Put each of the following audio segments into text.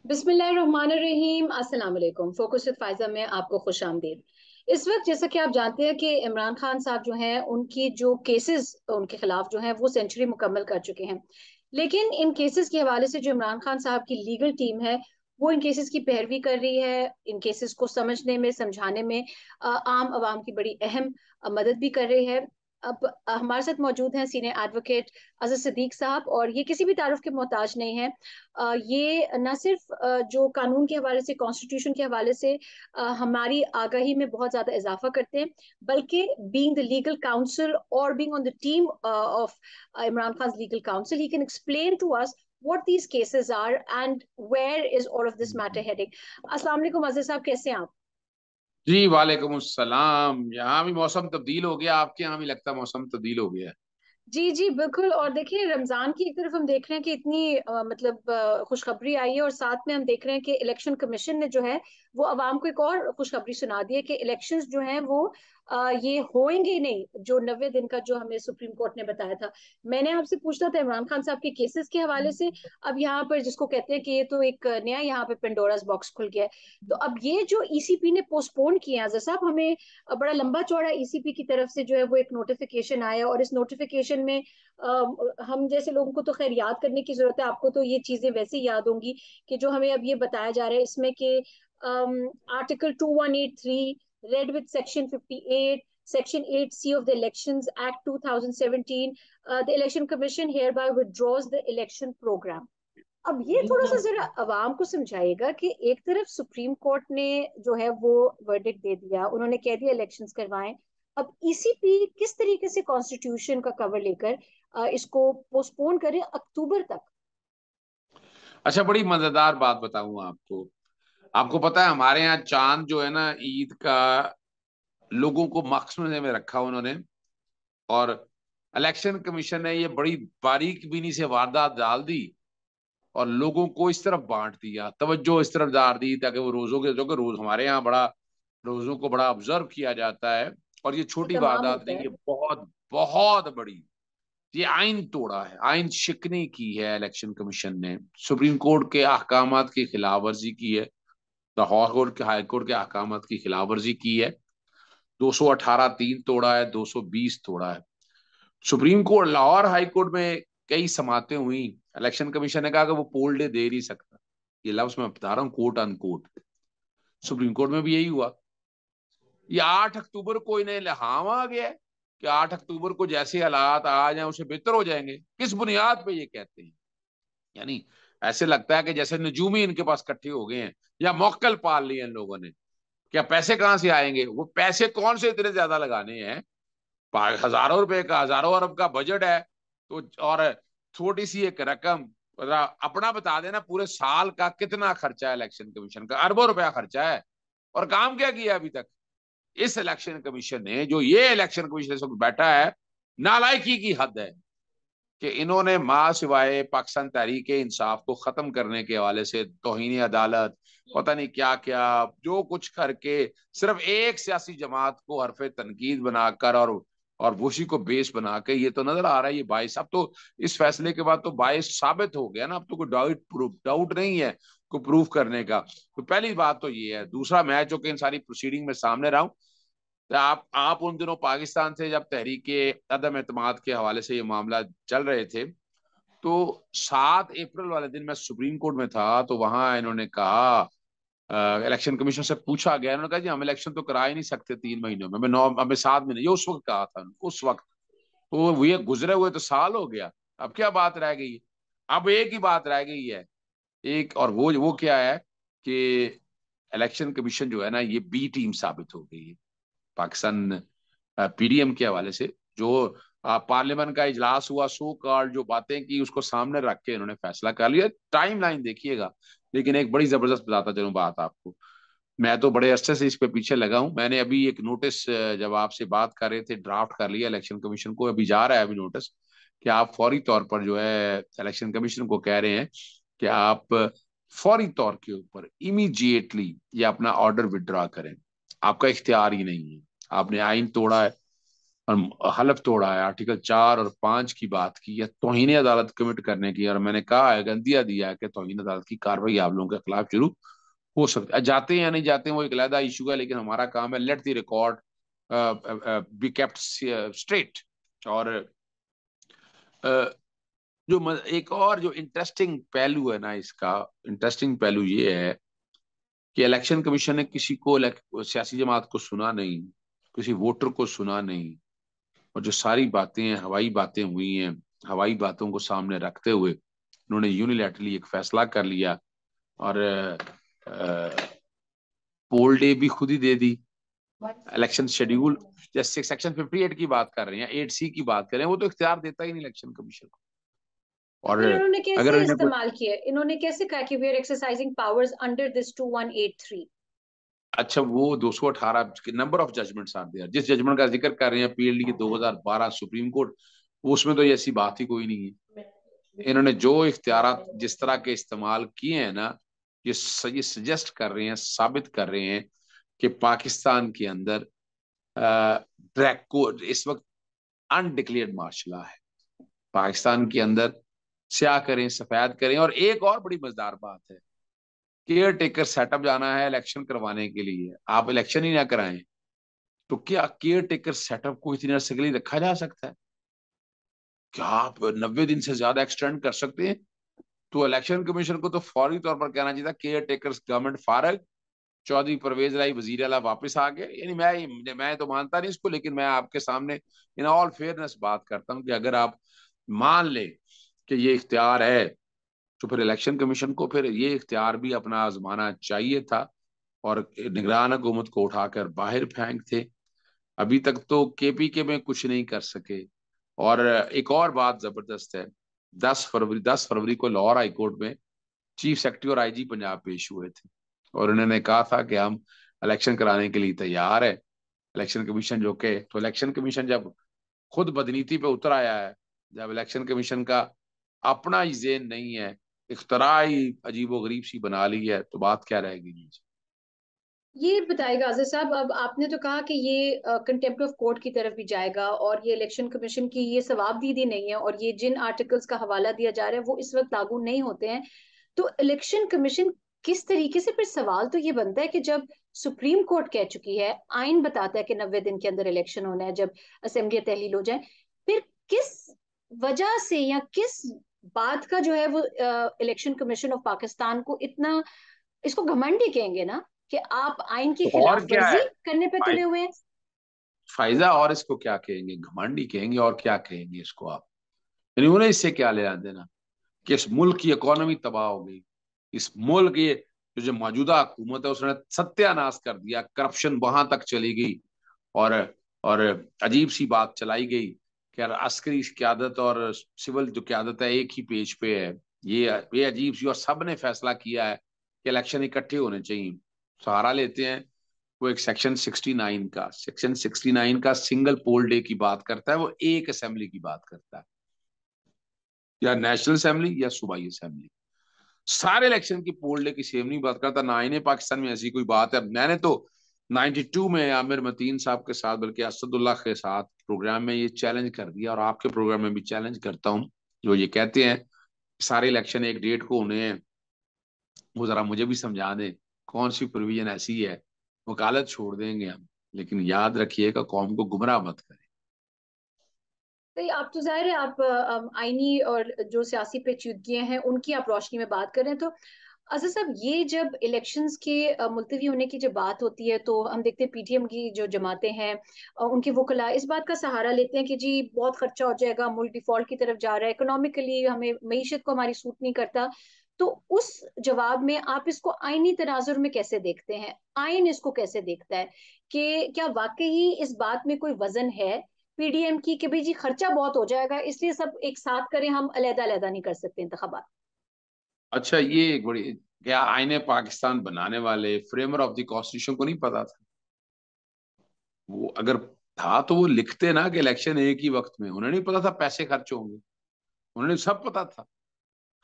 बिस्मिल्लाहिर्रहमानिर्रहीम। अस्सलाम वालेकुम। फोकस विद फायजा में आपको खुश आमदीद। इस वक्त जैसा कि आप जानते हैं कि इमरान खान साहब जो हैं उनकी जो केसेस उनके खिलाफ जो हैं वो सेंचुरी मुकम्मल कर चुके हैं। लेकिन इन केसेस के हवाले से जो इमरान खान साहब की लीगल टीम है वो इन केसेस की पैरवी कर रही है। इन केसेस को समझने में समझाने में आम आवाम की बड़ी अहम मदद भी कर रही है। अब हमारे साथ मौजूद हैं सीनियर एडवोकेट अजहर सिद्दीक साहब, और ये किसी भी तारुफ के मोहताज नहीं है। ये न सिर्फ जो कानून के हवाले से, कॉन्स्टिट्यूशन के हवाले से हमारी आगाही में बहुत ज्यादा इजाफा करते हैं, बल्कि बीइंग द लीगल काउंसिल और being on the team of Imran Khan legal counsel, he can explain to us what these cases are and where is all of this matter heading. अस्सलाम वालेकुम अजीज साहब, कैसे हैं आप? जी वालेकुम अस्सलाम। यहाँ भी मौसम तब्दील हो गया, आपके यहाँ भी लगता है मौसम तब्दील हो गया है। जी जी बिल्कुल। और देखिए, रमजान की एक तरफ हम देख रहे हैं कि इतनी मतलब खुशखबरी आई है, और साथ में हम देख रहे हैं कि इलेक्शन कमीशन ने जो है वो अवाम को एक और खुशखबरी सुना दी है कि इलेक्शंस जो हैं वो ये होंगे ही नहीं, जो 90 दिन का जो हमें सुप्रीम कोर्ट ने बताया था। मैंने आपसे पूछना था इमरान खान साहब के केसेस के हवाले से। अब यहाँ पर जिसको कहते हैं कि ये तो एक नया यहाँ पे पेंडोरास बॉक्स खुल गया है। तो अब ये जो ईसीपी ने पोस्टपोन किया है, साहब हमें बड़ा लंबा चौड़ा ईसीपी की तरफ से जो है वो एक नोटिफिकेशन आया, और इस नोटिफिकेशन में हम जैसे लोगों को तो खैर याद करने की जरूरत है, आपको तो ये चीजें वैसे ही याद होंगी कि जो हमें अब ये बताया जा रहा है इसमें कि article 2183 read with section 58, section 8C of the Elections Act 2017, the Election Commission hereby withdraws the election program. अब ये थोड़ा सा जरा अवाम को समझाइएगा कि एक तरफ सुप्रीम कोर्ट ने जो है वो वर्डिक्ट दे दिया, उन्होंने कह दिया इलेक्शंस करवाएं। अब ईसीपी किस तरीके से कॉन्स्टिट्यूशन का कवर लेकर इसको पोस्टपोन करें अक्टूबर तक? अच्छा, बड़ी मजेदार बात बताऊं आपको। आपको पता है हमारे यहाँ चांद जो है ना ईद का, लोगों को मकसद में रखा उन्होंने। और इलेक्शन कमीशन ने ये बड़ी बारीक बीनी से वारदात डाल दी और लोगों को इस तरफ बांट दिया, तवज्जो इस तरफ डाल दी, ताकि वो रोजों के जो कि रोज हमारे यहाँ बड़ा रोजों को बड़ा ऑब्जर्व किया जाता है। और ये ये छोटी तमाम वारदात होता नहीं, है। ये बहुत बहुत बड़ी, ये आइन तोड़ा है, आइन शिकनी की है इलेक्शन कमीशन ने। सुप्रीम कोर्ट के अहकामात की खिलाफ वर्जी की है, लाहौर कोर्ट के हाई कोर्ट के अहकामात की खिलाफ वर्जी की है। 218(3) तोड़ा है, 220 तोड़ा है। Supreme court, Lahore high court में कई समातें हुई। इलेक्शन कमीशन ने कहा कि वो पोल डे दे नहीं सकता। ये लफ्ज मैं बता रहा हूँ, कोर्ट अनकोर्ट। सुप्रीम कोर्ट में भी यही हुआ। ये 8 अक्टूबर को इन्हें इल्हाम आ गया है कि 8 अक्टूबर को जैसे हालात आ जाए उसे बेहतर हो जाएंगे। किस बुनियाद पे ये कहते हैं? यानी ऐसे लगता है कि जैसे नजूमी इनके पास इकट्ठे हो गए हैं, या मौक्कल पाल लिए इन लोगों ने। क्या पैसे कहां से आएंगे? वो पैसे कौन से इतने ज्यादा लगाने हैं? हजारों रुपए का, हजारों अरब का बजट है। तो और छोटी सी एक रकम, अपना बता देना पूरे साल का कितना खर्चा है इलेक्शन कमीशन का? अरबों रुपया खर्चा है। और काम क्या किया अभी तक इस इलेक्शन कमीशन ने? जो ये इलेक्शन कमीशन इस वक्त बैठा है, नालायकी की हद है कि इन्होंने मां सिवाय पाकिस्तान तहरीक इंसाफ को खत्म करने के हवाले से तौहीन अदालत, पता नहीं क्या क्या जो कुछ करके, सिर्फ एक सियासी जमात को हरफ तनकीद बनाकर और उसी को बेस बना के, ये तो नजर आ रहा है ये बाइस। अब तो इस फैसले के बाद तो बाइस साबित हो गया ना, अब तो कोई डाउट नहीं है को प्रूफ करने का। तो पहली बात तो ये है। दूसरा, मैं जो कि इन सारी प्रोसीडिंग में सामने रहा हूं, तो आप उन दिनों पाकिस्तान से जब तहरीक अदम एतमाद के हवाले से ये मामला चल रहे थे, तो 7 अप्रैल वाले दिन मैं सुप्रीम कोर्ट में था। तो वहां इन्होंने कहा, इलेक्शन कमीशन से पूछा गया, इन्होंने कहा जी हम इलेक्शन तो करा ही नहीं सकते 3 महीनों में, हमें 9, हमें 7 महीने, ये उस वक्त कहा था उस वक्त। तो ये गुजरे हुए तो साल हो गया। अब क्या बात रह गई? अब एक ही बात रह गई है, एक, और वो क्या है कि इलेक्शन कमीशन जो है ना, ये बी टीम साबित हो गई है पाकिस्तान पीडीएम के हवाले से। जो पार्लियामेंट का इजलास हुआ, सो कॉल्ड जो बातें की, उसको सामने रख के इन्होंने फैसला कर लिया। टाइम लाइन देखिएगा। लेकिन एक बड़ी जबरदस्त बताता चलूं बात आपको। मैं तो बड़े अरसे से इस पे पीछे लगा हूं। मैंने अभी एक नोटिस, जब आपसे बात कर रहे थे, ड्राफ्ट कर लिया इलेक्शन कमीशन को। अभी जा रहा है अभी नोटिस कि आप फौरी तौर पर जो है इलेक्शन कमीशन को कह रहे हैं कि आप फौरी तौर के ऊपर इमीडिएटली ये अपना ऑर्डर विड्रॉ करें। आपका इख्तियार ही नहीं है, आपने आइन तोड़ा है। और हलफ तोड़ा है, आर्टिकल 4 और 5 की बात की है, तौहीन अदालत कमिट करने की, और मैंने कहा है, गंदिया दिया है कि तौहीन अदालत की कार्रवाई आप लोगों के खिलाफ शुरू हो सकती है। जाते हैं या नहीं जाते हैं वो एक अलग इशू है, लेकिन हमारा काम है let the record be kept straight. और एक और जो इंटरेस्टिंग पहलू है ना इसका, इंटरेस्टिंग पहलू ये है कि इलेक्शन कमीशन ने किसी को सियासी जमात को सुना नहीं, किसी वोटर को सुना नहीं, और जो सारी बातें हैं, हवाई बातें हुई हैं, हवाई बातों को सामने रखते हुए उन्होंने यूनिलैटरली एक फैसला कर लिया, और पोल डे भी खुद ही दे दी। इलेक्शन शेड्यूल, जैसे सेक्शन 58 की बात कर रहे हैं, 8C की बात कर रहे हैं, वो तो इख्तियार देता ही नहीं इलेक्शन कमीशन को। तो और फिर उन्होंने अगर कैसे इन्हें कुछ, इस्तेमाल किया, इन्होंने कैसे कहा कि we are exercising powers under this 2183? अच्छा वो 218 number of judgments are there, जिस जजमेंट का जिक्र कर रहे हैं PLD के 2012 सुप्रीम कोर्ट, उसमें तो ऐसी बात ही कोई नहीं है। इन्होंने जो इख्तियारात जिस तरह के इस्तेमाल किए हैं ना, ये सजेस्ट कर रहे हैं, साबित कर रहे हैं कि पाकिस्तान के अंदर ड्रैको इस वक्त अनडिक्लेयर्ड मार्शल लॉ है। पाकिस्तान के अंदर स्याह करें सफेद करें। और एक और बड़ी मजेदार बात है, केयर टेकर सेटअप जाना है इलेक्शन करवाने के लिए, आप इलेक्शन ही ना कराएं तो क्या केयर टेकर सेटअप को इतनी अरसे के लिए रखा जा सकता है? क्या आप 90 दिन से ज्यादा एक्सटेंड कर सकते हैं? तो इलेक्शन कमीशन को तो फौरी तौर पर कहना चाहिए था केयर टेकर्स गवर्नमेंट फारग, चौधरी परवेज लाई वजीर अला वापस आ गए। यानी मैं तो मानता नहीं इसको, लेकिन मैं आपके सामने इन ऑल फेयरनेस बात करता हूं कि अगर आप मान ले कि ये इख्तियार है, तो फिर इलेक्शन कमीशन को फिर ये इख्तियार भी अपना आजमाना चाहिए था, और निगरान हुकूमत को उठाकर बाहर फेंक थे। अभी तक तो KPK में कुछ नहीं कर सके। और एक और बात जबरदस्त है, 10 फरवरी को लाहौर हाई कोर्ट में चीफ सेक्रेटरी और IG पंजाब पेश हुए थे, और उन्होंने कहा था कि हम इलेक्शन कराने के लिए तैयार है। इलेक्शन कमीशन जो के तो इलेक्शन कमीशन जब खुद बदनीति पे उतर आया है, जब इलेक्शन कमीशन का अपना ही ज़ेन नहीं है, इख्तरा ही अजीबो गरीब सी बना ली है, तो बात क्या रहेगी जी। ये बताएगा आज़िज़ साहब, अब आपने तो कहा कि ये कंटेम्प्ट ऑफ कोर्ट की तरफ भी जाएगा, और ये इलेक्शन कमीशन की ये सवाबदीदी नहीं है, और ये जिन आर्टिकल्स का हवाला दिया जा रहा है वो इस वक्त लागू नहीं होते हैं। तो इलेक्शन कमीशन किस तरीके से, फिर सवाल तो ये बनता है कि जब सुप्रीम कोर्ट कह चुकी है, आइन बताता है कि 90 दिन के अंदर इलेक्शन होना है जब असेंबली तहलील हो जाए, फिर किस वजह से या किस बात का जो है वो इलेक्शन कमीशन ऑफ पाकिस्तान को इतना, इसको घमंड ही कहेंगे ना, कि आप आइन की तो और खिलाफ क्या वर्जी है करने पे तुले हुए हैं। फायदा, और इसको क्या कहेंगे, घमंड ही कहेंगे, और क्या कहेंगे इसको आप? यानी उन्हें इससे क्या लेना देना कि इस मुल्क की इकोनॉमी तबाह हो गई, इस मुल्क की जो मौजूदा हुकूमत है उसने सत्यानाश कर दिया, करप्शन वहां तक चली गई, और और अजीब सी बात चलाई गई कि यार अस्करी क्यादत और सिविल जो क्यादत है एक ही पेज पे है। ये अजीब सी, और सब ने फैसला किया है कि इलेक्शन इकट्ठे होने चाहिए। सहारा लेते हैं वो एक सेक्शन 69 का सिंगल पोल डे की बात करता है, वो एक असेंबली की बात करता है, या नेशनल असेंबली या सूबाई असेंबली। सारे इलेक्शन की पोल डे की सेम नहीं बात करता, ना इन्हें पाकिस्तान में ऐसी कोई बात है। मैंने तो 92 में आमिर मतीन साहब के साथ, बल्कि असदुल्ला के साथ प्रोग्राम में ये चैलेंज कर दिया, और आपके प्रोग्राम में भी चैलेंज करता हूँ, जो ये कहते हैं सारे इलेक्शन एक डेट को होने हैं, वो जरा मुझे भी समझा दें कौन सी प्रोविजन ऐसी है। वकालत छोड़ देंगे हम, लेकिन याद रखिएगा कौम को गुमराह मत करें। तो आप तो जाहिर है आप आईनी और जो सियासी पेचीदगियां हैं उनकी आप रोशनी में बात कर रहे हैं। तो अजहर साहब, ये जब इलेक्शंस के मुलतवी होने की जब बात होती है, तो हम देखते हैं PTM की जो जमातें हैं, उनके वकला इस बात का सहारा लेते हैं कि जी बहुत खर्चा हो जाएगा, मुल्क डिफॉल्ट की तरफ जा रहा है, इकोनॉमिकली हमें मईशत को हमारी सूट नहीं करता। तो उस जवाब में आप इसको आईनी तनाजुर में कैसे देखते हैं, आइन इसको कैसे देखता है, कि क्या वाकई इस बात में कोई वजन है PDM की कि भाई जी खर्चा बहुत हो जाएगा इसलिए सब एक साथ करें, हम अलहदा अलहदा नहीं कर सकते इंतखाबात? अच्छा ये एक बड़ी, क्या आईने पाकिस्तान बनाने वाले फ्रेमर ऑफ द कॉन्स्टिट्यूशन को नहीं पता था? वो अगर था तो वो लिखते ना कि इलेक्शन एक ही वक्त में। उन्हें नहीं पता था पैसे खर्च होंगे? उन्हें सब पता था,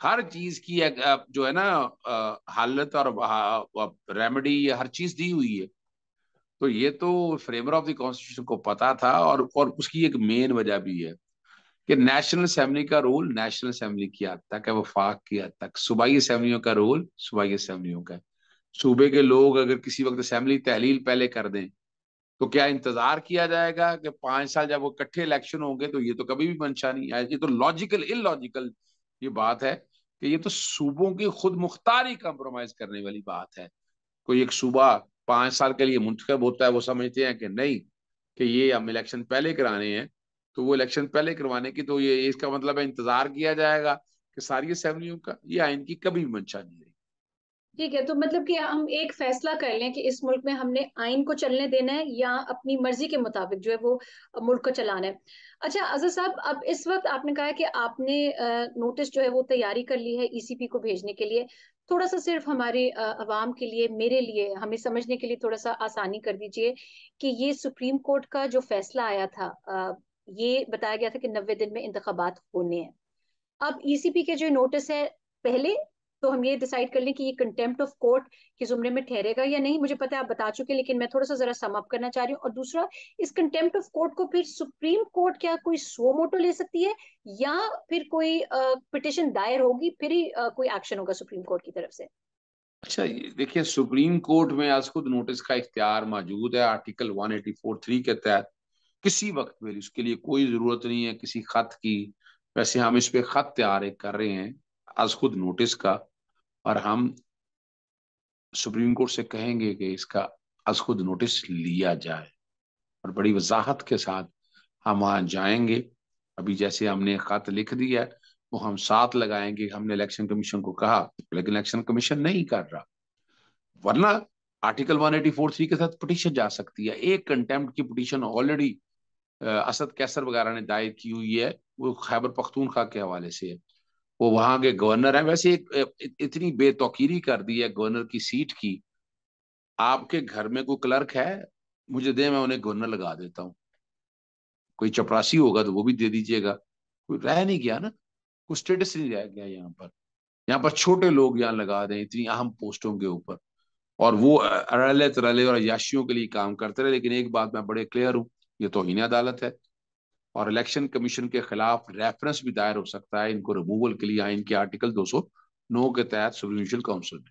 हर चीज की जो है ना हालत और रेमेडी हर चीज दी हुई है। तो ये तो फ्रेमर ऑफ द कॉन्स्टिट्यूशन को पता था, और उसकी एक मेन वजह भी है कि नेशनल असेंबली का रोल नेशनल असेंबली की हद तक है, वफाक की हद तक। सूबाई असेंबलियों का रोल सूबाई असेंबलियों का है। सूबे के लोग अगर किसी वक्त असेंबली तहलील पहले कर दें, तो क्या इंतजार किया जाएगा कि 5 साल जब वो इकट्ठे इलेक्शन होंगे? तो ये तो कभी भी मंशा नहीं है। ये तो लॉजिकल इलॉजिकल ये बात है कि ये तो सूबों की खुद मुख्तारी कंप्रोमाइज करने वाली बात है। कोई एक सूबा 5 साल के लिए मुंतखब होता है, वो समझते हैं कि नहीं, कि ये हम इलेक्शन पहले कराने हैं, तो वो इलेक्शन पहले करवाने की तो ये इसका मतलब है इंतजार किया जाएगा कि सारी असेंबलियों का। ये आइन की कभी भी मंशा नहीं रही। ठीक है, तो मतलब कि हम एक फैसला कर लें कि इस मुल्क में हमने आइन को चलने देना है या अपनी मर्जी के मुताबिक जो है वो मुल्क को चलाना है। अच्छा अजहर साहब, अब इस वक्त आपने कहा है कि आपने नोटिस जो है वो तैयारी कर ली है ईसीपी को भेजने के लिए। थोड़ा सा सिर्फ हमारे अवाम के लिए, मेरे लिए, हमें समझने के लिए थोड़ा सा आसानी कर दीजिए कि ये सुप्रीम कोर्ट का जो फैसला आया था, ये बताया गया था कि 90 दिन में इंतखाबात होने हैं। अब ईसीपी के जो नोटिस है, पहले तो हम ये डिसाइड कर लें कि ये कंटेम्प्ट ऑफ कोर्ट के जुमरे में ठहरेगा या नहीं। मुझे पता है आप बता चुके, लेकिन मैं थोड़ा सा जरा सम अप करना चाह रही हूँ। और दूसरा, इस कंटेम्प्ट ऑफ कोर्ट को फिर सुप्रीम कोर्ट क्या कोई सो मोटो ले सकती है, या फिर कोई पिटिशन दायर होगी, फिर ही कोई एक्शन होगा सुप्रीम कोर्ट की तरफ से? अच्छा, ये देखिए, सुप्रीम कोर्ट में आज खुद नोटिस का इख्तियार मौजूद है आर्टिकल 184(3) के तहत। किसी वक्त भी उसके लिए कोई जरूरत नहीं है किसी खत की। वैसे हम इस पे खत तैयार कर रहे हैं आज खुद नोटिस का, और हम सुप्रीम कोर्ट से कहेंगे कि इसका आज खुद नोटिस लिया जाए, और बड़ी वजाहत के साथ हम वहां जाएंगे। अभी जैसे हमने खत लिख दिया है, वो हम साथ लगाएंगे। हमने इलेक्शन कमीशन को कहा, लेकिन इलेक्शन कमीशन नहीं कर रहा। वरना आर्टिकल 184(3) के साथ पिटीशन जा सकती है। एक कंटेम्प्ट की पिटीशन ऑलरेडी असद कैसर वगैरह ने दायर की हुई है, वो खैबर पख्तूनख्वा के हवाले से है। वो वहां के गवर्नर है। वैसे इतनी बेतौकीरी कर दी है गवर्नर की सीट की। आपके घर में कोई क्लर्क है, मुझे दे, मैं उन्हें गवर्नर लगा देता हूँ। कोई चपरासी होगा तो वो भी दे दीजिएगा। कोई रह नहीं गया ना, कोई स्टेटस नहीं रह गया यहाँ पर। यहाँ पर छोटे लोग यहाँ लगा दें इतनी अहम पोस्टों के ऊपर, और वो अड़ले तरले और अय्याशियों के लिए काम करते रहे। लेकिन एक बात मैं बड़े क्लियर हूँ, ये तौहीन अदालत है, और इलेक्शन कमीशन के खिलाफ रेफरेंस भी दायर हो सकता है इनको रिमूवल के लिए आइन के आर्टिकल 209 के तहत सुप्रीम जुडिशल काउंसिल में।